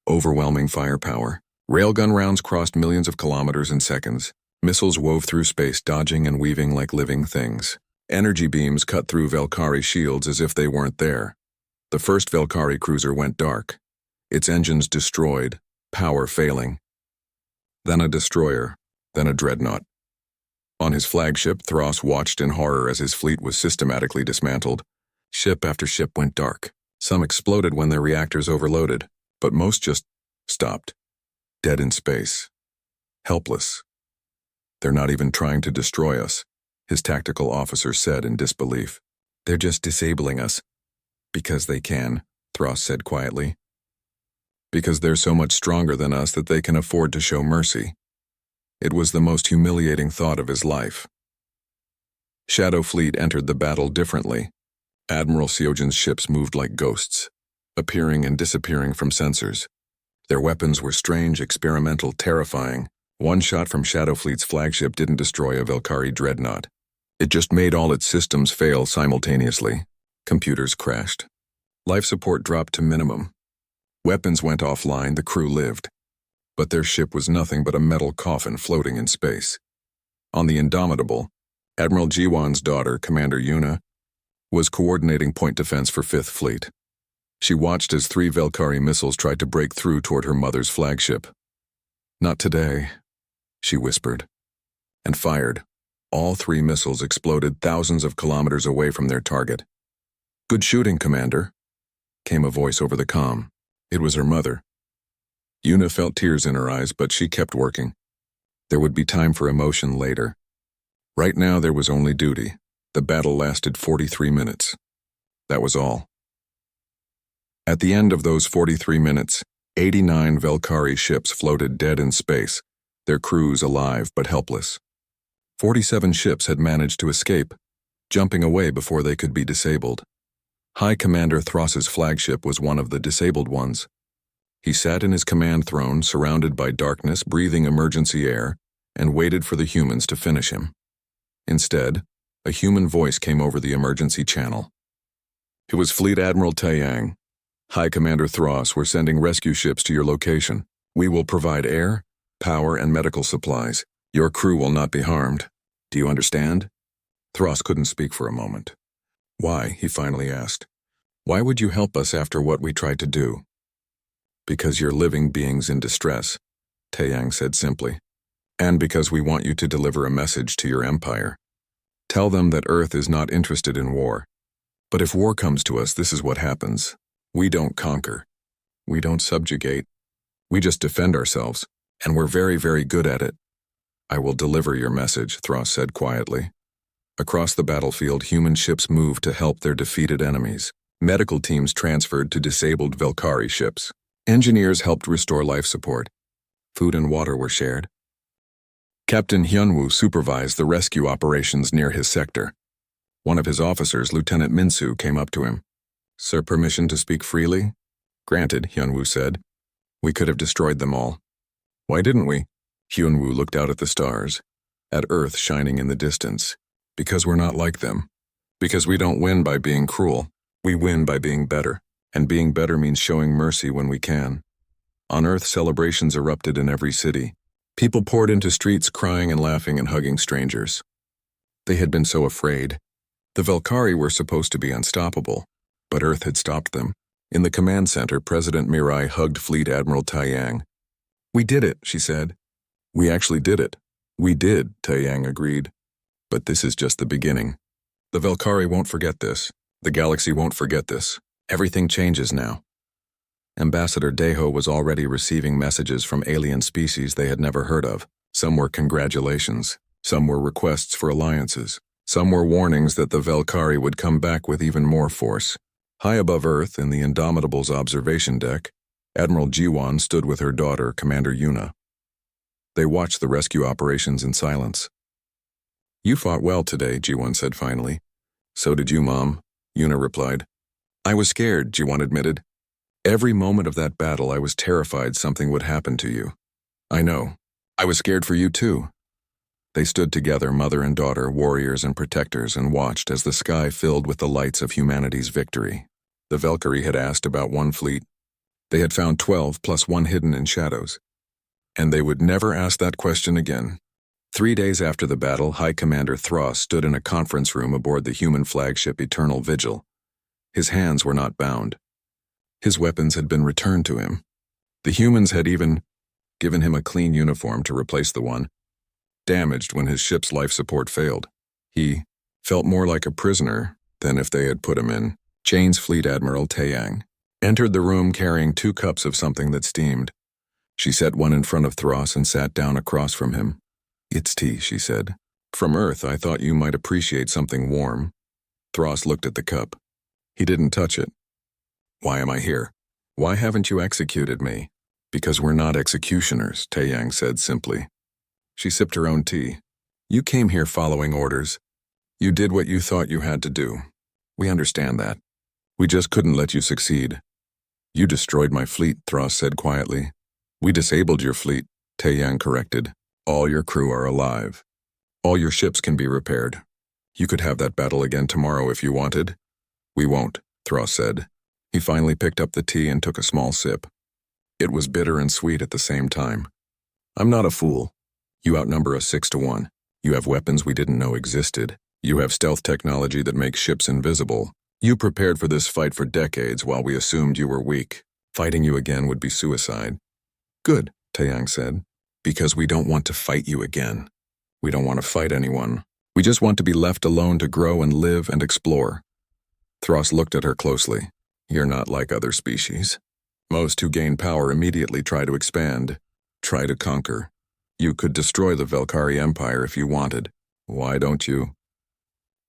A: Overwhelming firepower. Railgun rounds crossed millions of kilometers in seconds. Missiles wove through space, dodging and weaving like living things. Energy beams cut through Valkyrie shields as if they weren't there. The first Valkyrie cruiser went dark. Its engines destroyed, power failing. Then a destroyer, then a dreadnought. On his flagship, Thras watched in horror as his fleet was systematically dismantled. Ship after ship went dark. Some exploded when their reactors overloaded, but most just stopped. Dead in space. Helpless. They're not even trying to destroy us, his tactical officer said in disbelief. They're just disabling us. Because they can, Thras said quietly. Because they're so much stronger than us that they can afford to show mercy. It was the most humiliating thought of his life. Shadow Fleet entered the battle differently. Admiral Seojin's ships moved like ghosts, appearing and disappearing from sensors. Their weapons were strange, experimental, terrifying. One shot from Shadow Fleet's flagship didn't destroy a Valkyrie dreadnought. It just made all its systems fail simultaneously. Computers crashed. Life support dropped to minimum. Weapons went offline, the crew lived. But their ship was nothing but a metal coffin floating in space. On the Indomitable, Admiral Jiwon's daughter, Commander Yuna, was coordinating point defense for 5th Fleet. She watched as 3 Valkyrie missiles tried to break through toward her mother's flagship. Not today, she whispered, and fired. All 3 missiles exploded thousands of kilometers away from their target. Good shooting, Commander, came a voice over the comm. It was her mother. Yuna felt tears in her eyes, but she kept working. There would be time for emotion later. Right now there was only duty. The battle lasted 43 minutes. That was all. At the end of those 43 minutes, 89 Velkari ships floated dead in space, their crews alive but helpless. 47 ships had managed to escape, jumping away before they could be disabled. High Commander Thross's flagship was one of the disabled ones. He sat in his command throne, surrounded by darkness, breathing emergency air, and waited for the humans to finish him. Instead, a human voice came over the emergency channel. It was Fleet Admiral Taiyang. High Commander Thross, we're sending rescue ships to your location. We will provide air, power, and medical supplies. Your crew will not be harmed. Do you understand? Thross couldn't speak for a moment. Why? He finally asked. Why would you help us after what we tried to do? Because you're living beings in distress, Taiyang said simply. And because we want you to deliver a message to your empire. Tell them that Earth is not interested in war. But if war comes to us, this is what happens. We don't conquer. We don't subjugate. We just defend ourselves, and we're very, very good at it. I will deliver your message, Thross said quietly. Across the battlefield, human ships moved to help their defeated enemies. Medical teams transferred to disabled Velkari ships. Engineers helped restore life support. Food and water were shared. Captain Hyunwoo supervised the rescue operations near his sector. One of his officers, Lieutenant Minsu, came up to him. Sir, permission to speak freely? Granted, Hyunwoo said. We could have destroyed them all. Why didn't we? Hyunwoo looked out at the stars, at Earth shining in the distance. Because we're not like them. Because we don't win by being cruel. We win by being better. And being better means showing mercy when we can. On Earth, celebrations erupted in every city. People poured into streets crying and laughing and hugging strangers. They had been so afraid. The Velkari were supposed to be unstoppable, but Earth had stopped them. In the command center, President Mirai hugged Fleet Admiral Taiyang. We did it, she said. We actually did it. We did, Taiyang agreed. But this is just the beginning. The Velkari won't forget this. The galaxy won't forget this. Everything changes now. Ambassador Deho was already receiving messages from alien species they had never heard of. Some were congratulations. Some were requests for alliances. Some were warnings that the Velkari would come back with even more force. High above Earth, in the Indomitable's observation deck, Admiral Jiwon stood with her daughter, Commander Yuna. They watched the rescue operations in silence. You fought well today, Jiwon said finally. So did you, Mom, Yuna replied. I was scared, Jiwon admitted. Every moment of that battle I was terrified something would happen to you. I know. I was scared for you too. They stood together, mother and daughter, warriors and protectors, and watched as the sky filled with the lights of humanity's victory. The Velkari had asked about one fleet. They had found 12 plus one hidden in shadows. And they would never ask that question again. 3 days after the battle, High Commander Thross stood in a conference room aboard the human flagship Eternal Vigil. His hands were not bound. His weapons had been returned to him. The humans had even given him a clean uniform to replace the one damaged when his ship's life support failed. He felt more like a prisoner than if they had put him in chains. Fleet Admiral Taiyang entered the room carrying 2 cups of something that steamed. She set one in front of Thross and sat down across from him. It's tea, she said. From Earth, I thought you might appreciate something warm. Thross looked at the cup. He didn't touch it. Why am I here? Why haven't you executed me? Because we're not executioners, Taiyang said simply. She sipped her own tea. You came here following orders. You did what you thought you had to do. We understand that. We just couldn't let you succeed. You destroyed my fleet, Thross said quietly. We disabled your fleet, Taiyang corrected. All your crew are alive. All your ships can be repaired. You could have that battle again tomorrow if you wanted. We won't, Thross said. He finally picked up the tea and took a small sip. It was bitter and sweet at the same time. I'm not a fool. You outnumber us 6 to 1. You have weapons we didn't know existed. You have stealth technology that makes ships invisible. You prepared for this fight for decades while we assumed you were weak. Fighting you again would be suicide. Good, Taiyang said. Because we don't want to fight you again. We don't want to fight anyone. We just want to be left alone to grow and live and explore. Thross looked at her closely. You're not like other species. Most who gain power immediately try to expand, try to conquer. You could destroy the Velkari Empire if you wanted. Why don't you?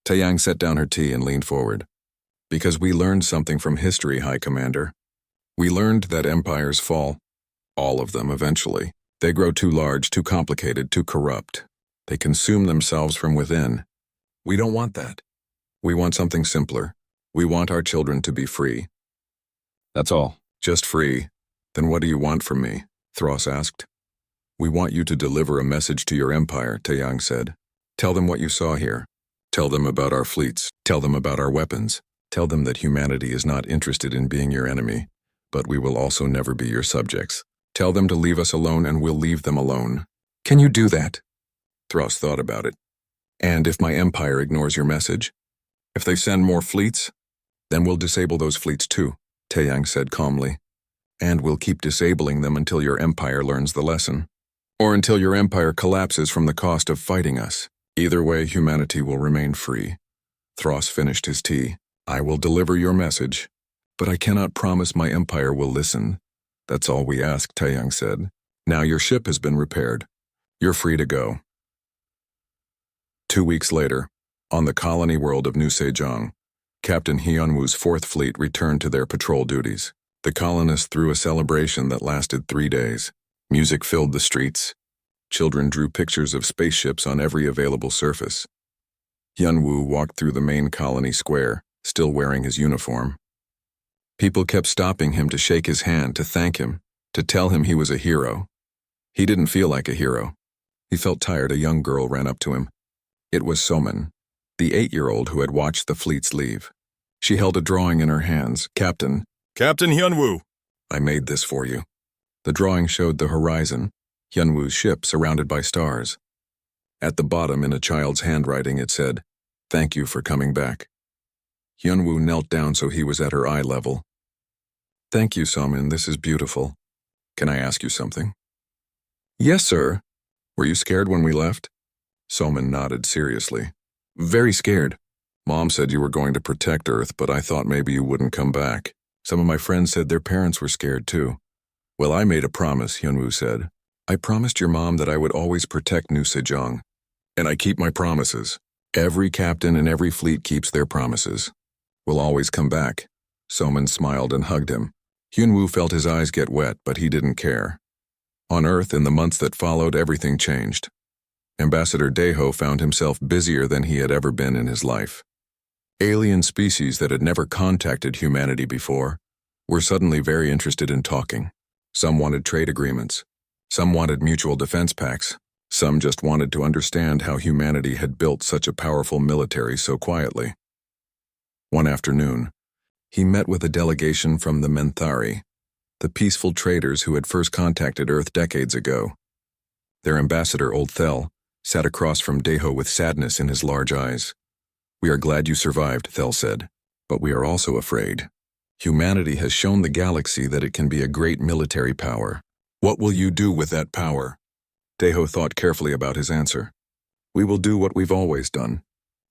A: Taeyang set down her tea and leaned forward. Because we learned something from history, High Commander. We learned that empires fall. All of them, eventually. They grow too large, too complicated, too corrupt. They consume themselves from within. We don't want that. We want something simpler. We want our children to be free. That's all. Just free. Then what do you want from me? Thros asked. We want you to deliver a message to your empire, Taeyang said. Tell them what you saw here. Tell them about our fleets. Tell them about our weapons. Tell them that humanity is not interested in being your enemy, but we will also never be your subjects. Tell them to leave us alone and we'll leave them alone. Can you do that? Thros thought about it. And if my empire ignores your message? If they send more fleets? Then we'll disable those fleets too, Taeyang said calmly. And we'll keep disabling them until your empire learns the lesson. Or until your empire collapses from the cost of fighting us. Either way, humanity will remain free. Thros finished his tea. I will deliver your message, but I cannot promise my empire will listen. That's all we ask, Taeyang said. Now your ship has been repaired. You're free to go. 2 weeks later, on the colony world of New Sejong, Captain Hyunwoo's 4th Fleet returned to their patrol duties. The colonists threw a celebration that lasted 3 days. Music filled the streets. Children drew pictures of spaceships on every available surface. Hyunwoo walked through the main colony square, still wearing his uniform. People kept stopping him to shake his hand, to thank him, to tell him he was a hero. He didn't feel like a hero. He felt tired. A young girl ran up to him. It was Somin, the 8-year-old who had watched the fleets leave. She held a drawing in her hands. Captain Hyunwoo, I made this for you. The drawing showed the horizon, Hyunwoo's ship surrounded by stars. At the bottom, in a child's handwriting, it said, Thank you for coming back. Hyunwoo knelt down so he was at her eye level. Thank you, Somin, this is beautiful. Can I ask you something? Yes, sir. Were you scared when we left? Somin nodded seriously. Very scared. Mom said you were going to protect Earth, but I thought maybe you wouldn't come back. Some of my friends said their parents were scared too. Well, I made a promise, Hyunwoo said. I promised your mom that I would always protect New Sejong. And I keep my promises. Every captain and every fleet keeps their promises. We'll always come back. Somin smiled and hugged him. Hyunwoo felt his eyes get wet, but he didn't care. On Earth, in the months that followed, everything changed. Ambassador Daeho found himself busier than he had ever been in his life. Alien species that had never contacted humanity before were suddenly very interested in talking. Some wanted trade agreements. Some wanted mutual defense pacts. Some just wanted to understand how humanity had built such a powerful military so quietly. One afternoon, he met with a delegation from the Menthari, the peaceful traders who had first contacted Earth decades ago. Their ambassador, Old Thel, sat across from Daeho with sadness in his large eyes. We are glad you survived, Thel said, but we are also afraid. Humanity has shown the galaxy that it can be a great military power. What will you do with that power? Daeho thought carefully about his answer. We will do what we've always done.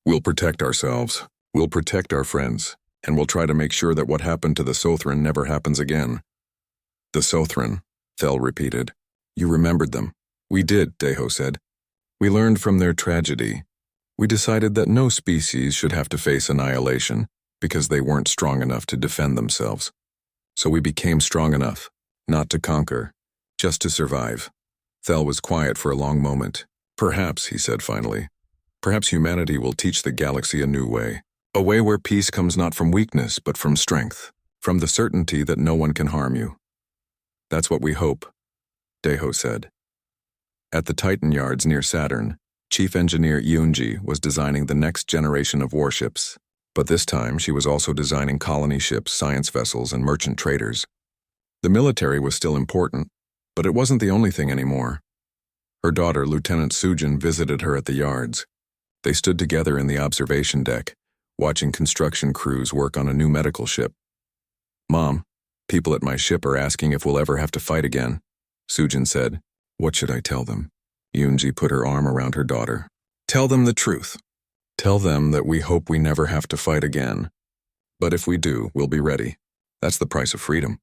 A: We'll protect ourselves. We'll protect our friends. And we'll try to make sure that what happened to the Sothran never happens again. The Sothran, Thel repeated. You remembered them. We did, Daeho said. We learned from their tragedy. We decided that no species should have to face annihilation because they weren't strong enough to defend themselves. So we became strong enough, not to conquer, just to survive. Thel was quiet for a long moment. Perhaps, he said finally, perhaps humanity will teach the galaxy a new way. A way where peace comes not from weakness, but from strength, from the certainty that no one can harm you. That's what we hope, Daeho said. At the Titan yards near Saturn, Chief Engineer Yoonji was designing the next generation of warships, but this time she was also designing colony ships, science vessels, and merchant traders. The military was still important, but it wasn't the only thing anymore. Her daughter, Lieutenant Sujin, visited her at the yards. They stood together in the observation deck, watching construction crews work on a new medical ship. Mom, people at my ship are asking if we'll ever have to fight again, Sujin said. What should I tell them? Yoonji put her arm around her daughter. Tell them the truth. Tell them that we hope we never have to fight again. But if we do, we'll be ready. That's the price of freedom.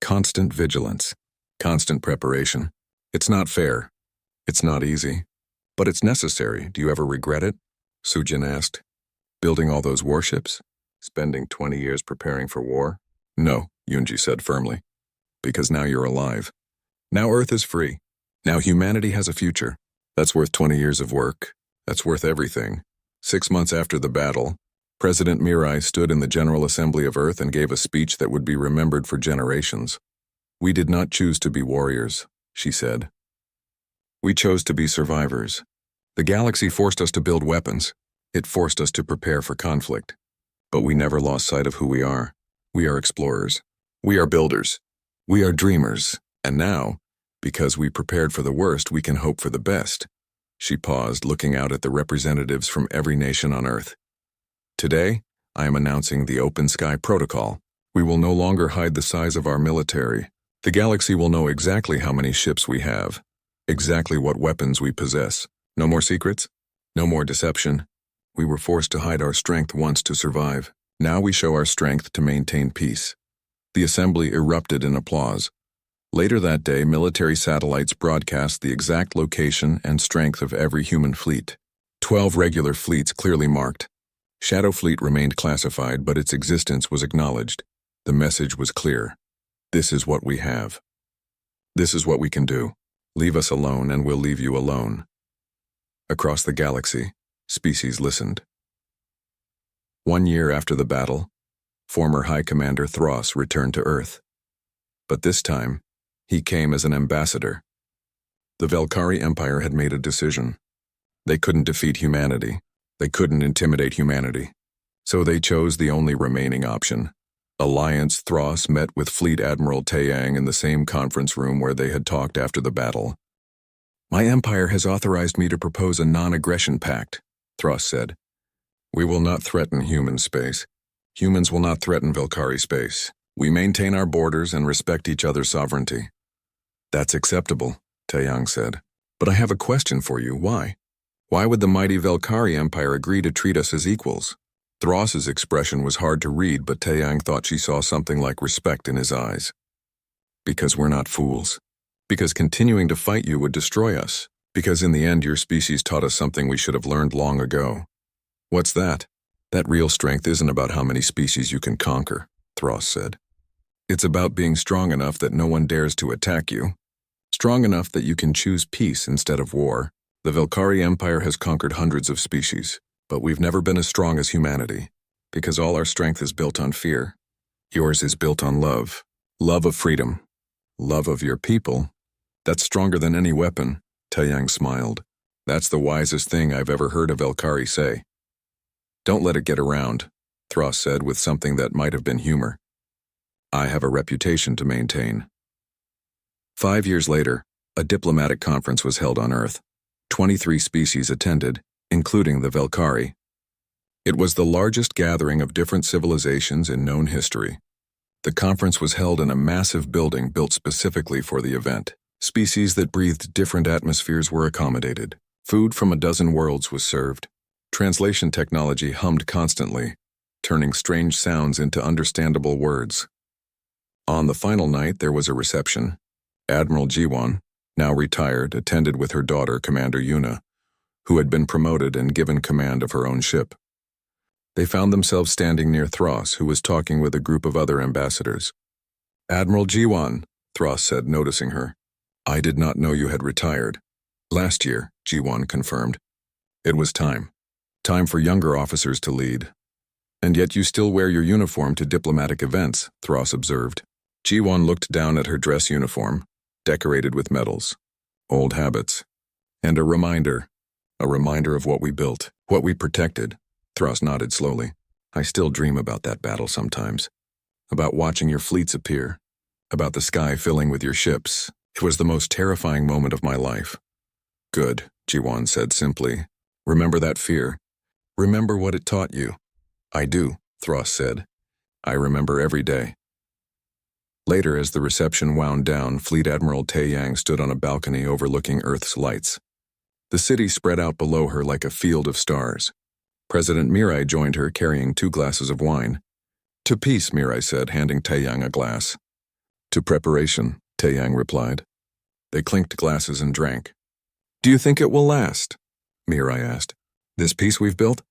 A: Constant vigilance. Constant preparation. It's not fair. It's not easy. But it's necessary. Do you ever regret it? Sujin asked. Building all those warships? Spending 20 years preparing for war? No, Yunji said firmly. Because now you're alive. Now Earth is free. Now humanity has a future. That's worth 20 years of work. That's worth everything. 6 months after the battle, President Mirai stood in the General Assembly of Earth and gave a speech that would be remembered for generations. We did not choose to be warriors, she said. We chose to be survivors. The galaxy forced us to build weapons. It forced us to prepare for conflict. But we never lost sight of who we are. We are explorers. We are builders. We are dreamers. And now, because we prepared for the worst, we can hope for the best. She paused, looking out at the representatives from every nation on Earth. Today, I am announcing the Open Sky Protocol. We will no longer hide the size of our military. The galaxy will know exactly how many ships we have, exactly what weapons we possess. No more secrets, no more deception. We were forced to hide our strength once to survive. Now we show our strength to maintain peace. The assembly erupted in applause. Later that day, military satellites broadcast the exact location and strength of every human fleet. 12 regular fleets clearly marked. Shadow Fleet remained classified, but its existence was acknowledged. The message was clear. This is what we have. This is what we can do. Leave us alone and we'll leave you alone. Across the galaxy, species listened. 1 year after the battle, former High Commander Thros returned to Earth. But this time, he came as an ambassador. The Velkari Empire had made a decision. They couldn't defeat humanity. They couldn't intimidate humanity. So they chose the only remaining option. Alliance Thros met with Fleet Admiral Taeyang in the same conference room where they had talked after the battle. My empire has authorized me to propose a non-aggression pact, Thros said. We will not threaten human space. Humans will not threaten Velkari space. We maintain our borders and respect each other's sovereignty. That's acceptable, Taeyang said. But I have a question for you. Why? Why would the mighty Velkari Empire agree to treat us as equals? Thros's expression was hard to read, but Taeyang thought she saw something like respect in his eyes. Because we're not fools. Because continuing to fight you would destroy us. Because in the end your species taught us something we should have learned long ago. What's that? That real strength isn't about how many species you can conquer, Thros said. It's about being strong enough that no one dares to attack you. Strong enough that you can choose peace instead of war. The Velkari Empire has conquered hundreds of species, but we've never been as strong as humanity, because all our strength is built on fear. Yours is built on love. Love of freedom. Love of your people. That's stronger than any weapon, Taeyang smiled. That's the wisest thing I've ever heard a Velkari say. Don't let it get around, Thros said with something that might have been humor. I have a reputation to maintain. 5 years later, a diplomatic conference was held on Earth. 23 species attended, including the Velkari. It was the largest gathering of different civilizations in known history. The conference was held in a massive building built specifically for the event. Species that breathed different atmospheres were accommodated. Food from a dozen worlds was served. Translation technology hummed constantly, turning strange sounds into understandable words. On the final night, there was a reception. Admiral Jiwon, now retired, attended with her daughter, Commander Yuna, who had been promoted and given command of her own ship. They found themselves standing near Thros, who was talking with a group of other ambassadors. Admiral Jiwon, Thros said, noticing her. I did not know you had retired. Last year, Jiwon confirmed. It was time. Time for younger officers to lead. And yet you still wear your uniform to diplomatic events, Thros observed. Jiwon looked down at her dress uniform, decorated with medals. Old habits. And a reminder of what we built, what we protected. Thros nodded slowly. I still dream about that battle sometimes. About watching your fleets appear. About the sky filling with your ships. It was the most terrifying moment of my life. Good, Jiwon said simply. Remember that fear. Remember what it taught you. I do, Thros said. I remember every day. Later, as the reception wound down, Fleet Admiral Taeyang stood on a balcony overlooking Earth's lights. The city spread out below her like a field of stars. President Mirai joined her, carrying 2 glasses of wine. To peace, Mirai said, handing Taeyang a glass. To preparation, Taeyang replied. They clinked glasses and drank. Do you think it will last? Mirai asked. This peace we've built?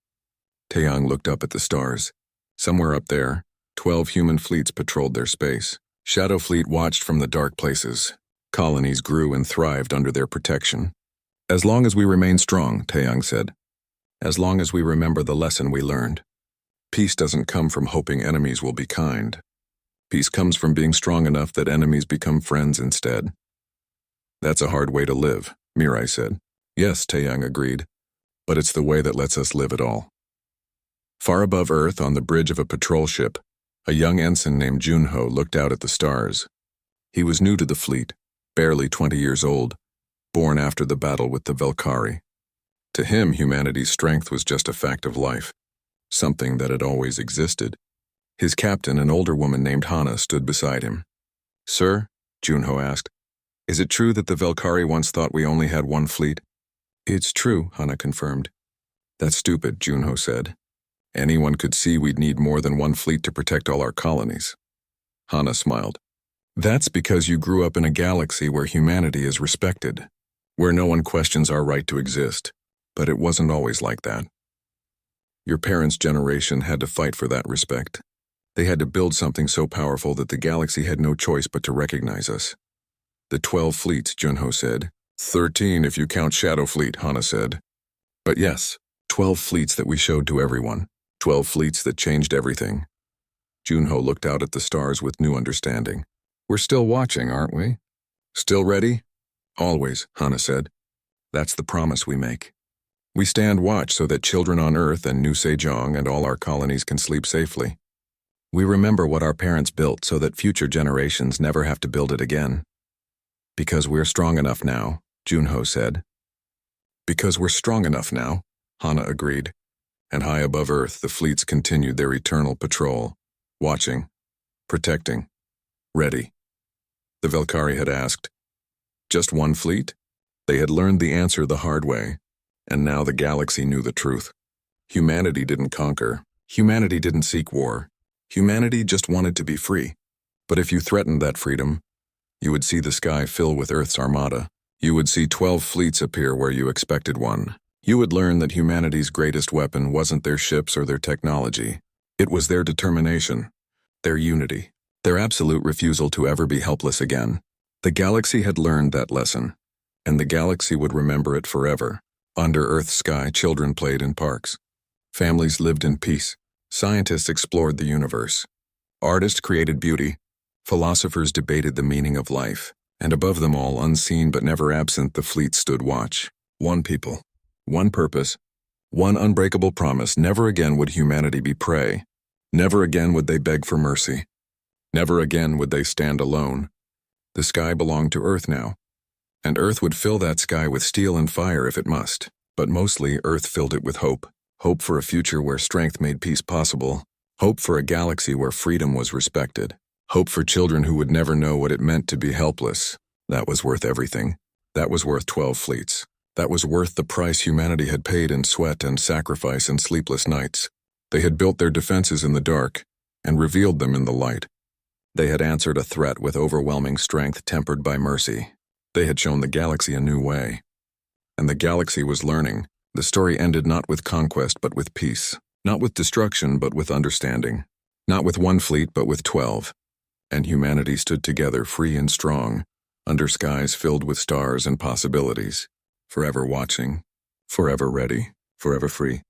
A: Taeyang looked up at the stars. Somewhere up there, 12 human fleets patrolled their space. Shadow Fleet watched from the dark places. Colonies grew and thrived under their protection. As long as we remain strong, Taeyang said. As long as we remember the lesson we learned. Peace doesn't come from hoping enemies will be kind. Peace comes from being strong enough that enemies become friends instead. That's a hard way to live, Mirai said. Yes, Taeyang agreed, but it's the way that lets us live at all. Far above Earth, on the bridge of a patrol ship, a young ensign named Junho looked out at the stars. He was new to the fleet, barely 20 years old, born after the battle with the Velkari. To him, humanity's strength was just a fact of life, something that had always existed. His captain, an older woman named Hana, stood beside him. Sir, Junho asked, is it true that the Velkari once thought we only had one fleet? It's true, Hana confirmed. That's stupid, Junho said. Anyone could see we'd need more than one fleet to protect all our colonies. Hana smiled. That's because you grew up in a galaxy where humanity is respected, where no one questions our right to exist. But it wasn't always like that. Your parents' generation had to fight for that respect. They had to build something so powerful that the galaxy had no choice but to recognize us. The 12 fleets, Junho said. 13 if you count Shadow Fleet, Hana said. But yes, 12 fleets that we showed to everyone. 12 fleets that changed everything. Junho looked out at the stars with new understanding. We're still watching, aren't we? Still ready? Always, Hana said. That's the promise we make. We stand watch so that children on Earth and New Sejong and all our colonies can sleep safely. We remember what our parents built so that future generations never have to build it again. Because we're strong enough now, Junho said. Because we're strong enough now, Hana agreed. And high above Earth, the fleets continued their eternal patrol, watching, protecting, ready. The Velkari had asked, just one fleet? They had learned the answer the hard way, and now the galaxy knew the truth. Humanity didn't conquer. Humanity didn't seek war. Humanity just wanted to be free. But if you threatened that freedom, you would see the sky fill with Earth's armada. You would see 12 fleets appear where you expected one. You would learn that humanity's greatest weapon wasn't their ships or their technology. It was their determination, their unity, their absolute refusal to ever be helpless again. The galaxy had learned that lesson, and the galaxy would remember it forever. Under Earth's sky, children played in parks. Families lived in peace. Scientists explored the universe. Artists created beauty. Philosophers debated the meaning of life. And above them all, unseen but never absent, the fleet stood watch. One people, one purpose, one unbreakable promise. Never again would humanity be prey. Never again would they beg for mercy. Never again would they stand alone. The sky belonged to Earth now, and Earth would fill that sky with steel and fire if it must. But mostly, Earth filled it with hope. Hope for a future where strength made peace possible. Hope for a galaxy where freedom was respected. Hope for children who would never know what it meant to be helpless. That was worth everything. That was worth 12 fleets. That was worth the price humanity had paid in sweat and sacrifice and sleepless nights. They had built their defenses in the dark and revealed them in the light. They had answered a threat with overwhelming strength tempered by mercy. They had shown the galaxy a new way. And the galaxy was learning. The story ended not with conquest but with peace. Not with destruction but with understanding. Not with one fleet but with 12. And humanity stood together free and strong, under skies filled with stars and possibilities, forever watching, forever ready, forever free.